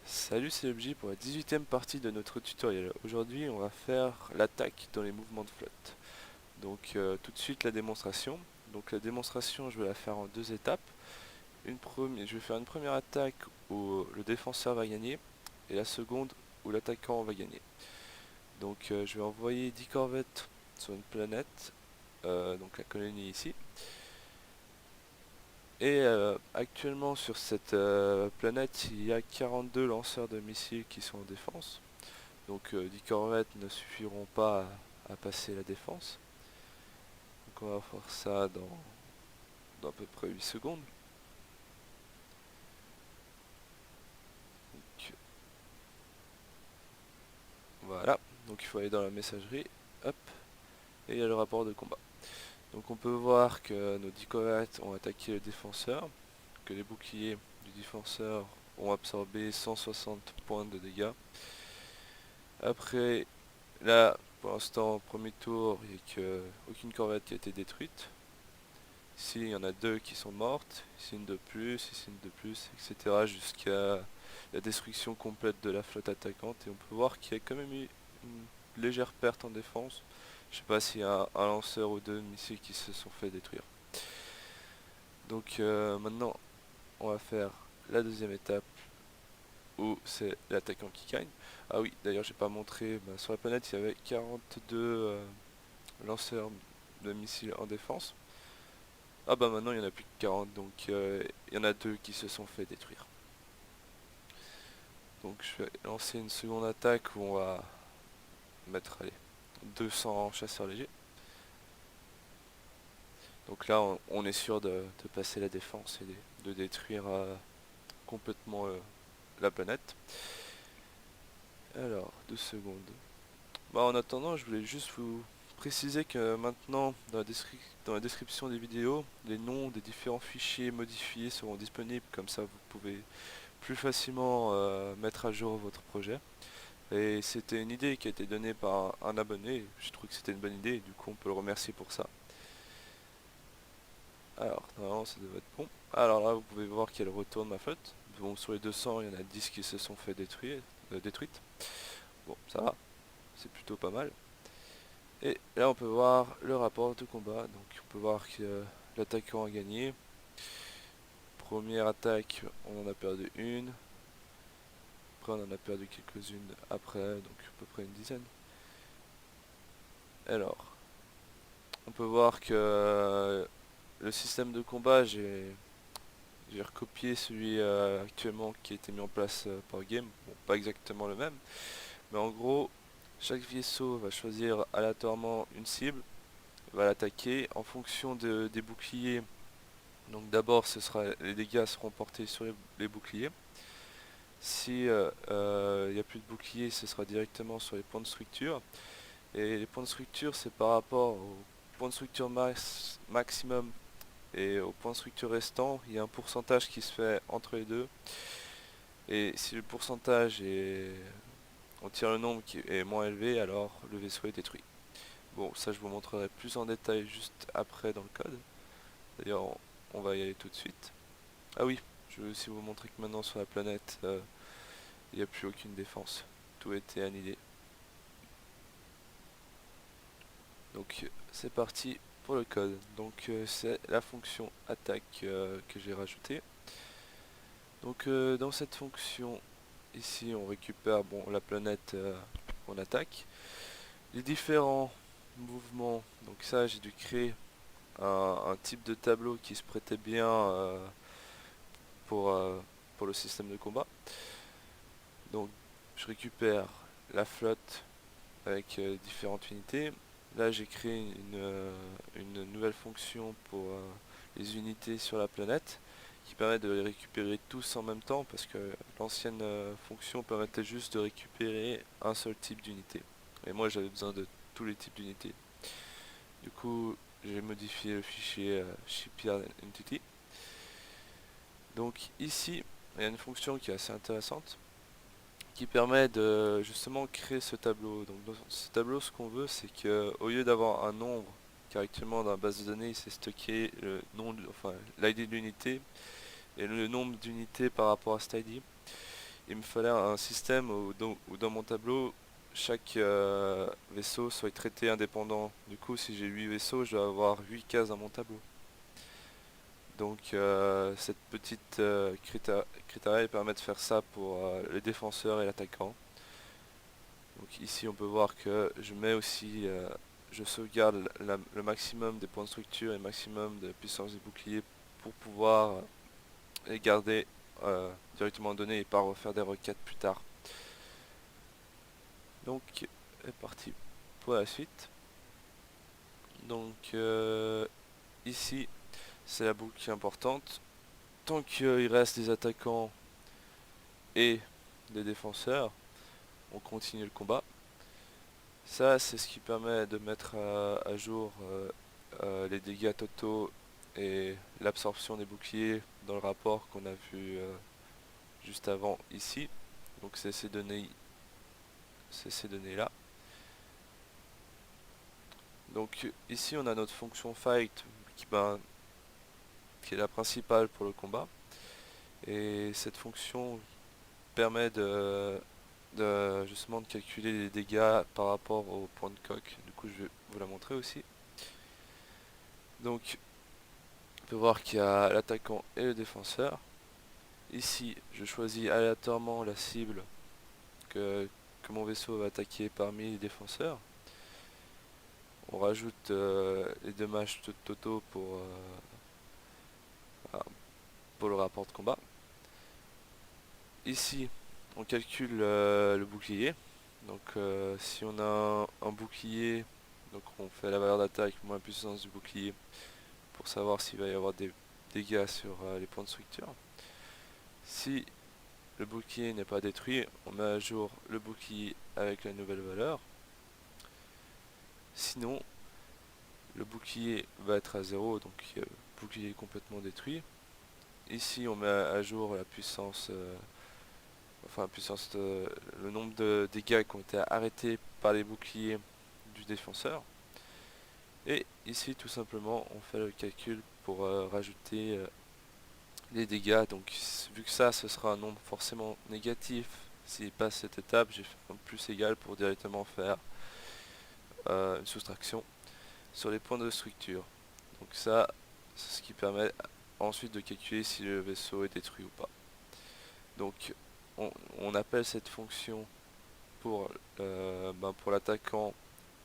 Salut, c'est LebJ pour la 18e partie de notre tutoriel. Aujourd'hui, on va faire l'attaque dans les mouvements de flotte. Donc tout de suite la démonstration. Donc la démonstration, je vais la faire en deux étapes. Je vais faire une première attaque où le défenseur va gagner et la seconde où l'attaquant va gagner. Donc je vais envoyer 10 corvettes sur une planète, donc la colonie ici. Et actuellement sur cette planète, il y a 42 lanceurs de missiles qui sont en défense. Donc 10 corvettes ne suffiront pas à passer la défense. Donc on va faire ça dans à peu près 8 secondes. Donc, voilà, donc il faut aller dans la messagerie, hop, et il y a le rapport de combat. Donc on peut voir que nos 10 corvettes ont attaqué le défenseur, que les boucliers du défenseur ont absorbé 160 points de dégâts. Après, là, pour l'instant, premier tour, il n'y a aucune corvette qui a été détruite. Ici, il y en a deux qui sont mortes, ici une de plus, ici une de plus, etc. jusqu'à la destruction complète de la flotte attaquante. Et on peut voir qu'il y a quand même eu une légère perte en défense. Je sais pas s'il y a un lanceur ou deux missiles qui se sont fait détruire. Donc maintenant, on va faire la deuxième étape où c'est l'attaquant qui gagne. Ah oui, d'ailleurs, j'ai pas montré, sur la planète, il y avait 42 lanceurs de missiles en défense. Ah bah maintenant il y en a plus que 40, donc il y en a deux qui se sont fait détruire. Donc je vais lancer une seconde attaque où on va mettre 200 chasseurs légers. Donc là on est sûr de passer la défense et de détruire complètement la planète. Alors, 2 secondes. Bah en attendant, je voulais juste vous préciser que maintenant dans la description des vidéos, les noms des différents fichiers modifiés seront disponibles, comme ça vous pouvez plus facilement mettre à jour votre projet. Et c'était une idée qui a été donnée par un abonné, je trouve que c'était une bonne idée, et du coup on peut le remercier pour ça. Alors, normalement ça devrait être bon. Alors là vous pouvez voir qu'elle retourne ma flotte. Bon, sur les 200, il y en a 10 qui se sont fait détruites. Bon, ça va, c'est plutôt pas mal. Et là on peut voir le rapport de combat, donc on peut voir que l'attaquant a gagné. Première attaque, on en a perdu une. Après on en a perdu quelques-unes après, donc à peu près une dizaine. Alors, on peut voir que le système de combat, j'ai recopié celui actuellement qui a été mis en place par Game. Bon, pas exactement le même, mais en gros, chaque vaisseau va choisir aléatoirement une cible, va l'attaquer en fonction des boucliers. Donc d'abord, les dégâts seront portés sur les boucliers. Si il n'y a plus de boucliers, ce sera directement sur les points de structure. Et les points de structure, c'est par rapport au point de structure maximum et au point de structure restant, il y a un pourcentage qui se fait entre les deux. Et si le pourcentage est... on tire le nombre qui est moins élevé, alors le vaisseau est détruit. Bon, ça je vous montrerai plus en détail juste après dans le code. D'ailleurs, on va y aller tout de suite. Ah oui, je veux aussi vous montrer que maintenant sur la planète, il n'y a plus aucune défense. Tout a été annihilé. Donc c'est parti pour le code. Donc c'est la fonction attaque que j'ai rajoutée. Donc dans cette fonction ici on récupère la planète qu'on attaque. Les différents mouvements, donc ça j'ai dû créer un type de tableau qui se prêtait bien pour, euh, pour le système de combat. Donc je récupère la flotte avec différentes unités. Là j'ai créé une nouvelle fonction pour les unités sur la planète qui permet de les récupérer tous en même temps parce que l'ancienne fonction permettait juste de récupérer un seul type d'unité. Et moi j'avais besoin de tous les types d'unités. Du coup j'ai modifié le fichier shipyard entity. Donc ici il y a une fonction qui est assez intéressante qui permet de justement créer ce tableau. Donc dans ce tableau, ce qu'on veut, c'est que au lieu d'avoir un nombre car actuellement dans la base de données il s'est stocké le nom, enfin l'ID de l'unité et le nombre d'unités par rapport à cet ID. Il me fallait un système où dans mon tableau chaque vaisseau soit traité indépendant. Du coup, si j'ai 8 vaisseaux, je dois avoir 8 cases dans mon tableau. Donc cette petite critère permet de faire ça pour les défenseurs et l'attaquant. Donc ici on peut voir que je mets aussi, je sauvegarde le maximum des points de structure et le maximum de puissance des boucliers pour pouvoir les garder directement données et pas refaire des requêtes plus tard. Donc c'est parti pour la suite. Donc ici c'est la boucle qui est importante. Tant qu'il reste des attaquants et des défenseurs, on continue le combat. Ça c'est ce qui permet de mettre à jour les dégâts totaux et l'absorption des boucliers dans le rapport qu'on a vu juste avant ici. Donc c'est ces données là. Donc ici on a notre fonction fight qui est la principale pour le combat, et cette fonction permet justement de calculer les dégâts par rapport au point de coque. Du coup je vais vous la montrer aussi. Donc on peut voir qu'il y a l'attaquant et le défenseur. Ici je choisis aléatoirement la cible que mon vaisseau va attaquer parmi les défenseurs. On rajoute les dommages totaux pour le rapport de combat. Ici on calcule le bouclier. Donc si on a un bouclier, donc on fait la valeur d'attaque moins la puissance du bouclier pour savoir s'il va y avoir des dégâts sur les points de structure. Si le bouclier n'est pas détruit, on met à jour le bouclier avec la nouvelle valeur. Sinon, le bouclier va être à 0, donc le bouclier est complètement détruit. Ici, on met à jour la puissance, le nombre de dégâts qui ont été arrêtés par les boucliers du défenseur. Et ici, tout simplement, on fait le calcul pour rajouter les dégâts. Donc, vu que ça, ce sera un nombre forcément négatif, s'il passe cette étape, j'ai fait un plus égal pour directement faire une soustraction sur les points de structure. Donc ça, c'est ce qui permet ensuite de calculer si le vaisseau est détruit ou pas. Donc on appelle cette fonction pour l'attaquant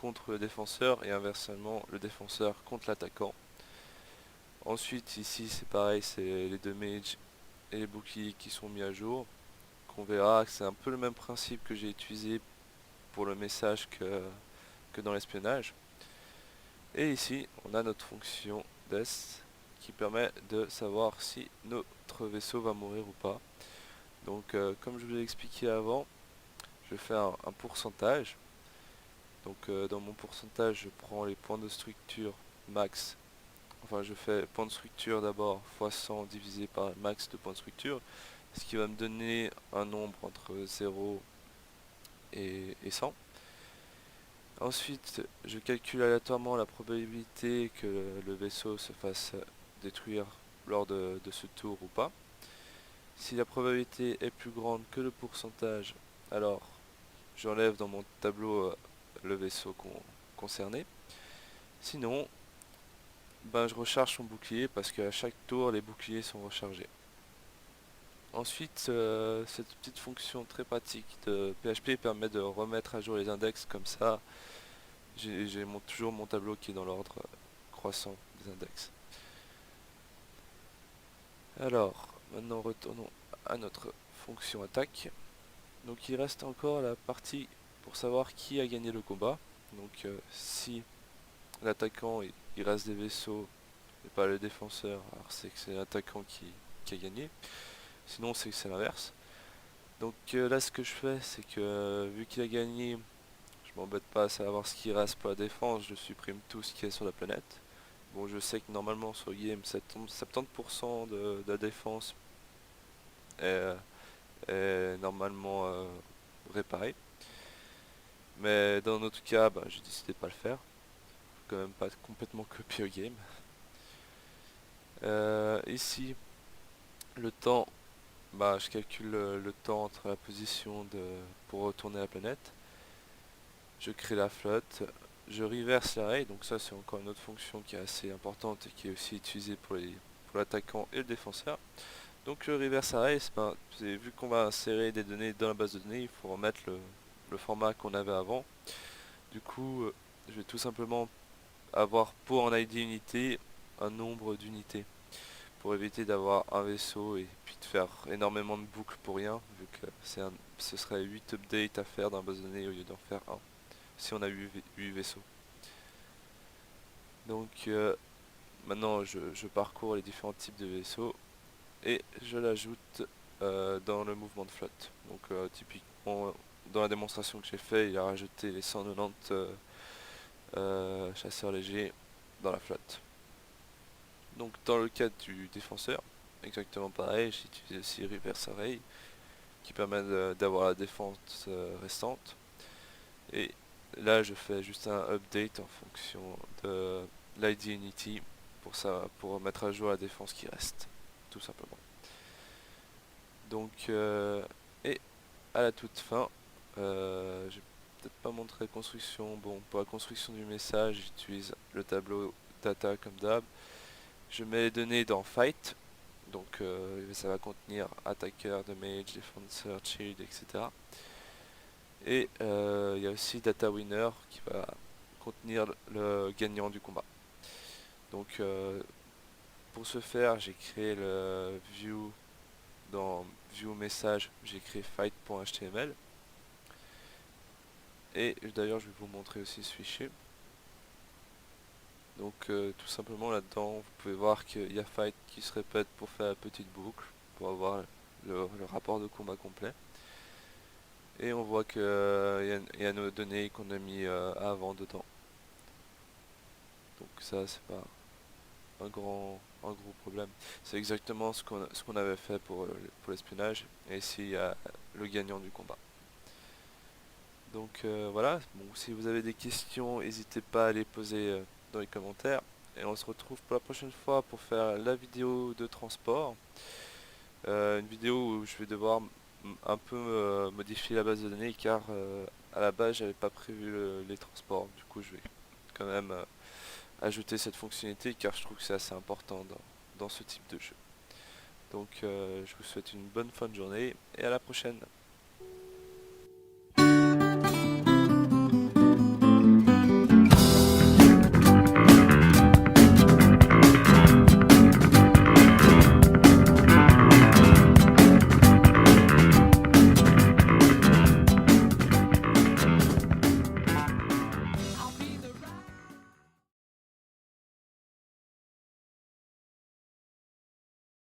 contre le défenseur et inversement le défenseur contre l'attaquant. Ensuite ici c'est pareil, c'est les damages et les boucliers qui sont mis à jour. Qu'on verra que c'est un peu le même principe que j'ai utilisé pour le message que dans l'espionnage. Et ici on a notre fonction death qui permet de savoir si notre vaisseau va mourir ou pas. Donc comme je vous l'ai expliqué avant, je fais un pourcentage. Donc dans mon pourcentage je prends les points de structure max. Enfin je fais point de structure d'abord fois 100 divisé par max de points de structure, ce qui va me donner un nombre entre 0 et 100. Ensuite je calcule aléatoirement la probabilité que le vaisseau se fasse détruire lors de ce tour ou pas. Si la probabilité est plus grande que le pourcentage, alors j'enlève dans mon tableau le vaisseau concerné. Sinon, je recharge son bouclier parce qu'à chaque tour les boucliers sont rechargés. Ensuite, cette petite fonction très pratique de PHP permet de remettre à jour les index, comme ça j'ai toujours mon tableau qui est dans l'ordre croissant des index. Alors, maintenant retournons à notre fonction attaque. Donc il reste encore la partie pour savoir qui a gagné le combat. Donc si l'attaquant il reste des vaisseaux et pas le défenseur, alors c'est que c'est l'attaquant qui a gagné. Sinon c'est que c'est l'inverse. Donc là ce que je fais c'est que vu qu'il a gagné, je m'embête pas à savoir ce qui reste pour la défense, je supprime tout ce qui est sur la planète. Bon, je sais que normalement sur le game 70% de la défense est normalement réparée. Mais dans notre cas, j'ai décidé de pas le faire. quand même pas complètement copié au game. Ici, le temps, bah, je calcule le temps entre la position pour retourner la planète. Je crée la flotte, je reverse l'array, donc ça c'est encore une autre fonction qui est assez importante et qui est aussi utilisée pour l'attaquant et le défenseur. Donc le reverse array, vu qu'on va insérer des données dans la base de données, il faut remettre le format qu'on avait avant. Du coup, je vais tout simplement avoir pour un ID unité un nombre d'unités pour éviter d'avoir un vaisseau et puis de faire énormément de boucles pour rien, vu que ce serait 8 updates à faire dans la base de données au lieu d'en faire un si on a 8 vaisseaux. Donc maintenant je parcours les différents types de vaisseaux et je l'ajoute dans le mouvement de flotte. Donc typiquement dans la démonstration que j'ai fait, il a rajouté les 190 chasseurs légers dans la flotte. Donc dans le cas du défenseur, exactement pareil, j'utilise aussi Reverse Array qui permet d'avoir la défense restante. Et là je fais juste un update en fonction de l'ID Unity pour mettre à jour la défense qui reste, tout simplement. Donc et à la toute fin, je vais peut-être pas montrer la construction. Bon, pour la construction du message, j'utilise le tableau data comme d'hab. Je mets les données dans Fight, donc ça va contenir attaqueur, damage, défenseur, shield, etc. Et il y a aussi Data Winner qui va contenir le gagnant du combat. Donc pour ce faire, j'ai créé le view dans view message, j'ai créé fight.html. Et d'ailleurs, je vais vous montrer aussi ce fichier. Donc tout simplement là-dedans, vous pouvez voir qu'il y a fight qui se répète pour faire la petite boucle, pour avoir le rapport de combat complet. Et on voit qu'il y a nos données qu'on a mis avant dedans. Donc ça, c'est pas un gros problème. C'est exactement ce qu'on avait fait pour l'espionnage. Et ici, il y a le gagnant du combat. Donc voilà, bon, si vous avez des questions, n'hésitez pas à les poser dans les commentaires. Et on se retrouve pour la prochaine fois pour faire la vidéo de transport. Une vidéo où je vais devoir un peu modifier la base de données car à la base j'avais pas prévu les transports. Du coup je vais quand même ajouter cette fonctionnalité car je trouve que c'est assez important dans ce type de jeu. Donc je vous souhaite une bonne fin de journée et à la prochaine.